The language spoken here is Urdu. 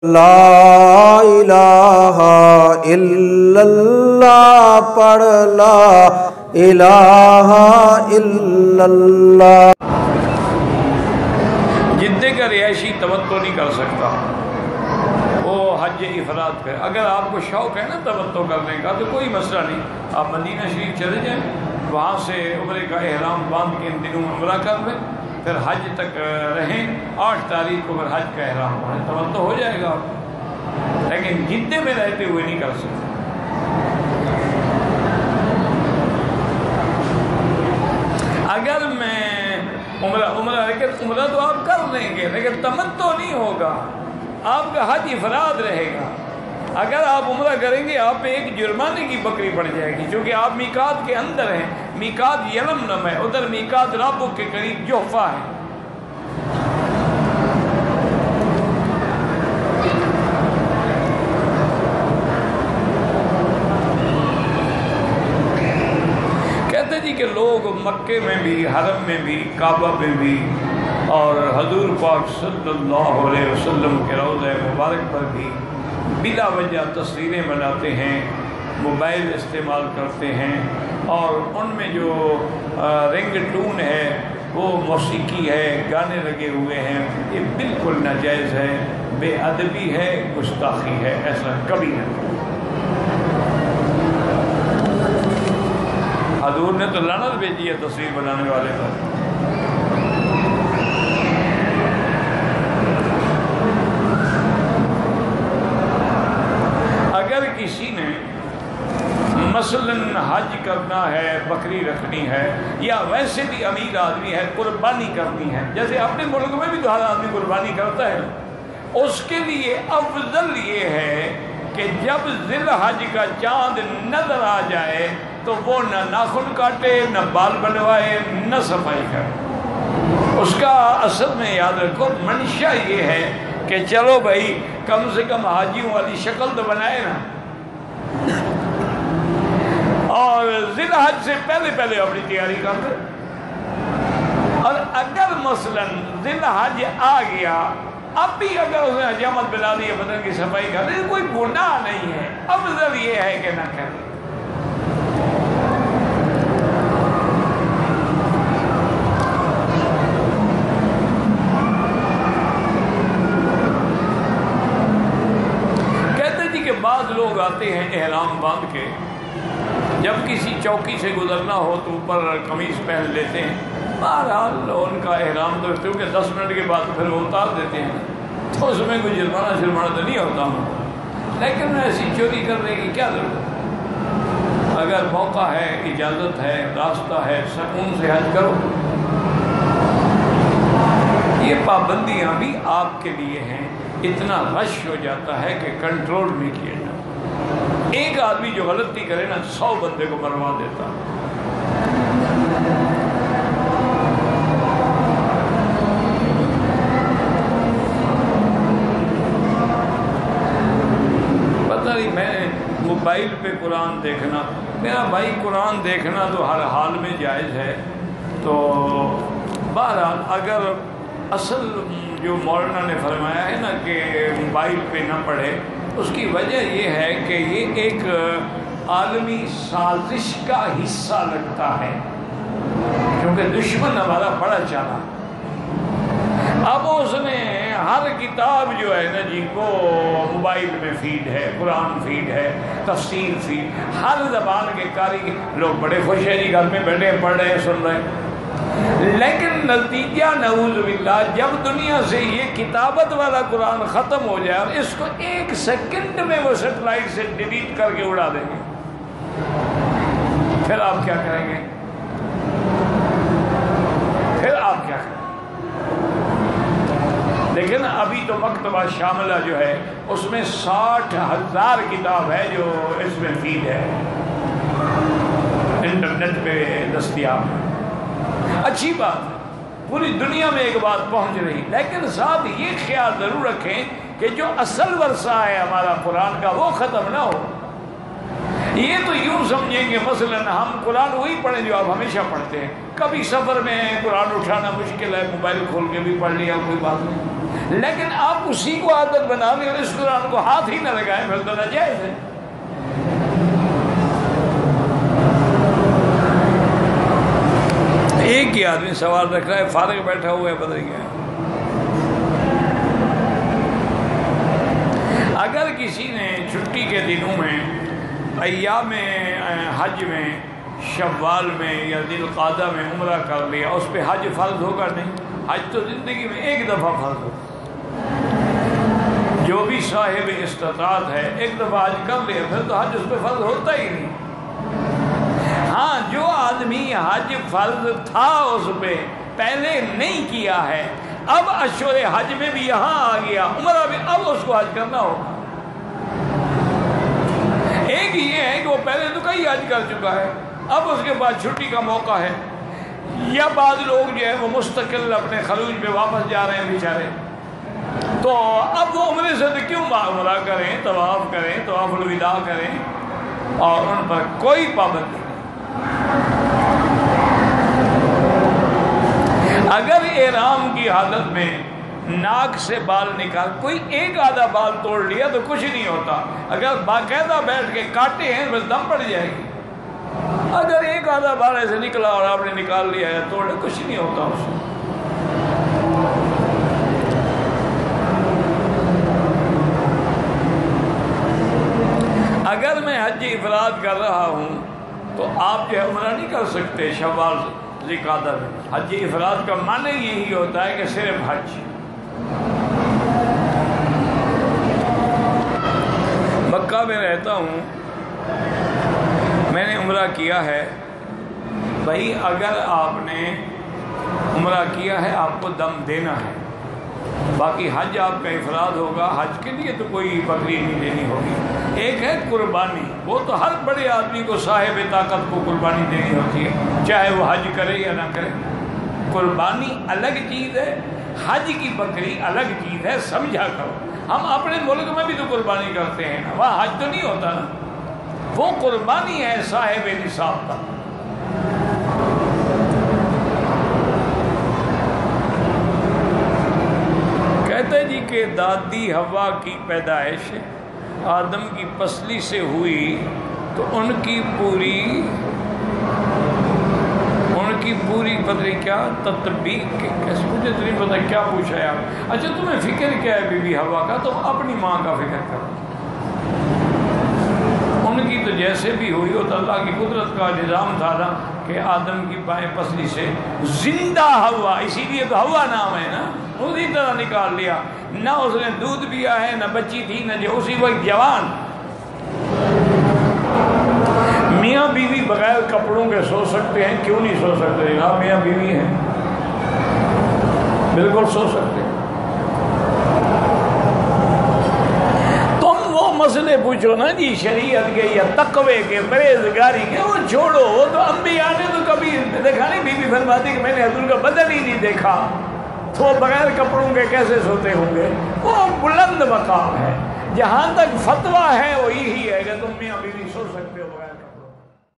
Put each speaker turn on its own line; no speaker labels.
لا الہ الا اللہ پڑھ لا الہ الا اللہ۔
جدے کا رہائشی تمتع نہیں کر سکتا، وہ حج افراد کرے۔ اگر آپ کو شوق ہے نا تمتع کرنے کا تو کوئی مسئلہ نہیں، آپ مدینہ شریف چلے جائیں، وہاں سے عمرے کا احرام باندھ کے ان دنوں عمرہ کر لیں، پھر حج تک رہیں، 8 تاریخ کو پھر حج کا احرام ہونے تمتع ہو جائے گا، لیکن جدے میں رہتے ہوئے نہیں کر سکتے۔ اگر میں عمرہ تو آپ کر لیں گے لیکن تمتع نہیں ہوگا، آپ کا حج افراد رہے گا۔ اگر آپ عمرہ کریں گے آپ پہ ایک جرمانے کی بکری پڑ جائے گی، کیونکہ آپ میقات کے اندر ہیں۔ میقات یلملم ہے، ادھر میقات رابغ کے قریب جحفہ ہے۔ کہتے جی کہ لوگ مکے میں بھی، حرم میں بھی، کعبہ میں بھی اور حضور پاک صلی اللہ علیہ وسلم کے روضہ مبارک پر بھی بلا وجہ تصویریں بناتے ہیں، موبائل استعمال کرتے ہیں، اور ان میں جو رنگ ٹون ہے وہ موسیقی ہے، گانے لگے ہوئے ہیں۔ یہ بالکل ناجائز ہے، بے ادبی ہے، گستاخی ہے، ایسا کبھی نہیں۔ حضور نے تو لعنت بھیجی ہے تصویر بنانے والے پر۔ اگر کسی نے مثلاً حج کرنا ہے، بکری رکھنی ہے، یا ویسے بھی امیر آدمی ہے، قربانی کرنی ہے، جیسے اپنے ملک میں بھی تو ہر آدمی قربانی کرتا ہے، اس کے لیے افضل یہ ہے کہ جب ذی الحج کا چاند نظر آ جائے تو وہ نہ ناخن کاٹے، نہ بال بنوائے، نہ صفائی کرے۔ اس کا اصل میں یاد رکھو منشا یہ ہے کہ چلو بھائی کم سے کم حاجیوں والی شکل تو بنائے نا، اور ذی الحج سے پہلے اپنی تیاری کر دے۔ اور اگر مثلاً ذی الحج آ گیا، اب بھی اگر اس نے حجامت بنا لی، بدن کی صفائی کر لی، کوئی گناہ نہیں ہے، افضل یہ ہے کہ نہ کرے۔ بعض لوگ آتے ہیں احرام باندھ کے، جب کسی چوکی سے گزرنا ہو تو اوپر قمیص پہن لیتے ہیں، بہرحال ان کا احرام تو کیونکہ 10 منٹ کے بعد پھر وہ اتار دیتے ہیں، تو اس میں کوئی جرمانہ تو نہیں ہوتا ہوں، لیکن ایسی چوری کرنے کی کیا ضرورت؟ اگر موقع ہے، اجازت ہے، راستہ ہے، سکون سے حج کرو۔ یہ پابندیاں بھی آپ کے لیے ہیں، اتنا رش ہو جاتا ہے کہ کنٹرول نہیں کیا جاتا۔ ایک آدمی جو غلطی کرے نا 100 بندے کو مروا دیتا۔ پتہ نہیں، میں موبائل پہ قرآن دیکھنا، میرا بھائی قرآن دیکھنا تو ہر حال میں جائز ہے، تو بہرحال اگر اصل جو مولانا نے فرمایا ہے نا کہ موبائل پہ نہ پڑھے، اس کی وجہ یہ ہے کہ یہ ایک عالمی سازش کا حصہ لگتا ہے، کیونکہ دشمن ہمارا بڑا چالا۔ اب اس نے ہر کتاب جو ہے نا جی کو موبائل میں فیڈ ہے، قرآن فیڈ ہے، تفسیر فیڈ، ہر زبان کے قاری لوگ بڑے خوش ہیں جی، گھر میں بیٹھے پڑھ رہے ہیں، سن رہے ہیں، لیکن نتیجہ نعوذ باللہ جب دنیا سے یہ کتابت والا قرآن ختم ہو جائے اور اس کو 1 سیکنڈ میں وہ سیٹلائٹ سے ڈیلیٹ کر کے اڑا دیں گے، پھر آپ کیا کریں گے؟ لیکن ابھی تو مکتبہ شاملہ جو ہے اس میں 60,000 کتاب ہے جو اس میں فیڈ ہے، انٹرنیٹ پہ دستیاب ہے۔ اچھی بات ہے، پوری دنیا میں ایک بات پہنچ رہی، لیکن ساتھ یہ خیال ضرور رکھیں کہ جو اصل ورثہ ہے ہمارا قرآن کا وہ ختم نہ ہو۔ یہ تو یوں سمجھیں گے مثلا ہم قرآن وہی پڑھیں جو آپ ہمیشہ پڑھتے ہیں، کبھی سفر میں قرآن اٹھانا مشکل ہے، موبائل کھول کے بھی پڑھ لیا کوئی بات نہیں، لیکن آپ اسی کو عادت بنا لیں اور اس قرآن کو ہاتھ ہی نہ لگائیں، پھر تو ناجائز ہے۔ ایک ہی آدمی سوال رکھ رہا ہے، فارغ بیٹھا ہوا ہے، پتہ نہیں کیا ہے۔ اگر کسی نے چھٹی کے دنوں میں، ایام حج میں، شوال میں یا ذی القعدہ میں عمرہ کر لیا، اس پہ حج فرض ہوگا؟ نہیں، حج تو زندگی میں ایک دفعہ فرض ہوگا۔ جو بھی صاحب استطاعت ہے ایک دفعہ حج کر لیا، پھر تو حج اس پہ فرض ہوتا ہی نہیں۔ ہاں، جو آدمی حج فرض تھا اس پہ پہلے نہیں کیا ہے، اب اشہر حج میں بھی یہاں آ گیا، عمرہ بھی، اب اس کو حج کرنا ہوگا۔ ایک یہ ہے کہ وہ پہلے تو کئی حج کر چکا ہے، اب اس کے بعد چھٹی کا موقع ہے، یا بعض لوگ جو ہے وہ مستقل اپنے خروج پہ واپس جا رہے ہیں بیچارے، تو اب وہ عمرے سے تو کیوں عمرہ کریں، طواف کریں، طواف الوداع کریں، اور ان پر کوئی پابندی نہیں۔ اگر احرام کی حالت میں ناک سے بال نکال، کوئی ایک آدھا بال توڑ لیا تو کچھ نہیں ہوتا، اگر باقاعدہ بیٹھ کے کاٹے ہیں بس دم پڑ جائے گی۔ اگر ایک آدھا بال ایسے نکلا اور آپ نے نکال لیا یا توڑ لیا، کچھ نہیں ہوتا اس سے۔ اگر میں حج افراد کر رہا ہوں تو آپ جو ہے عمرہ نہیں کر سکتے شوال ذی القعدہ میں۔ حج افراد کا معنی یہی ہوتا ہے کہ صرف حج۔ مکہ میں رہتا ہوں، میں نے عمرہ کیا ہے، بھائی اگر آپ نے عمرہ کیا ہے آپ کو دم دینا ہے، باقی حج آپ کا افراد ہوگا، حج کے لیے تو کوئی بکری نہیں دینی ہوگی۔ ایک ہے قربانی، وہ تو ہر بڑے آدمی کو صاحب طاقت کو قربانی دینی ہوتی ہے، چاہے وہ حج کرے یا نہ کرے۔ قربانی الگ چیز ہے، حج کی بکری الگ چیز ہے، سمجھا کرو۔ ہم اپنے ملک میں بھی تو قربانی کرتے ہیں نا، وہاں حج تو نہیں ہوتا نا، وہ قربانی ہے صاحب نصاب کا۔ کہتے جی کہ دادی حوا کی پیدائش آدم کی پسلی سے ہوئی تو ان کی پوری پتہ کیا تطبیق کے کیسے، مجھے تو نہیں پتا کیا پوچھا ہے آپ۔ اچھا تمہیں فکر کیا ہے بی بی حوا کا؟ تم اپنی ماں کا فکر کرو، ان کی تو جیسے بھی ہوئی ہو تو اللہ کی قدرت کا نظام تھا نا کہ آدم کی بائیں پسلی سے زندہ حوا، اسی لیے تو حوا نام ہے نا، اسی طرح نکال لیا، نہ اس نے دودھ پیا ہے، نہ بچی تھی، نہ جو اسی وقت جوان۔ میاں بیوی بغیر کپڑوں کے سو سکتے ہیں، کیوں نہیں سو سکتے؟ آپ میاں بیوی ہیں، بالکل سو سکتے ہیں۔ تم وہ مسئلے پوچھو نا جی شریعت کے یا تقوی کے، پرہیزگاری کے، وہ چھوڑو، وہ تو انبیاء نے تو کبھی دیکھا نہیں۔ بی بی فرماتی کہ میں نے حضور کا بدن ہی نہیں دیکھا، تو وہ بغیر کپڑوں کے کیسے سوتے ہوں گے؟ وہ بلند مقام ہے۔ جہاں تک فتویٰ ہے وہ یہی ہے کہ تم میاں بیوی سو سکتے ہو بغیر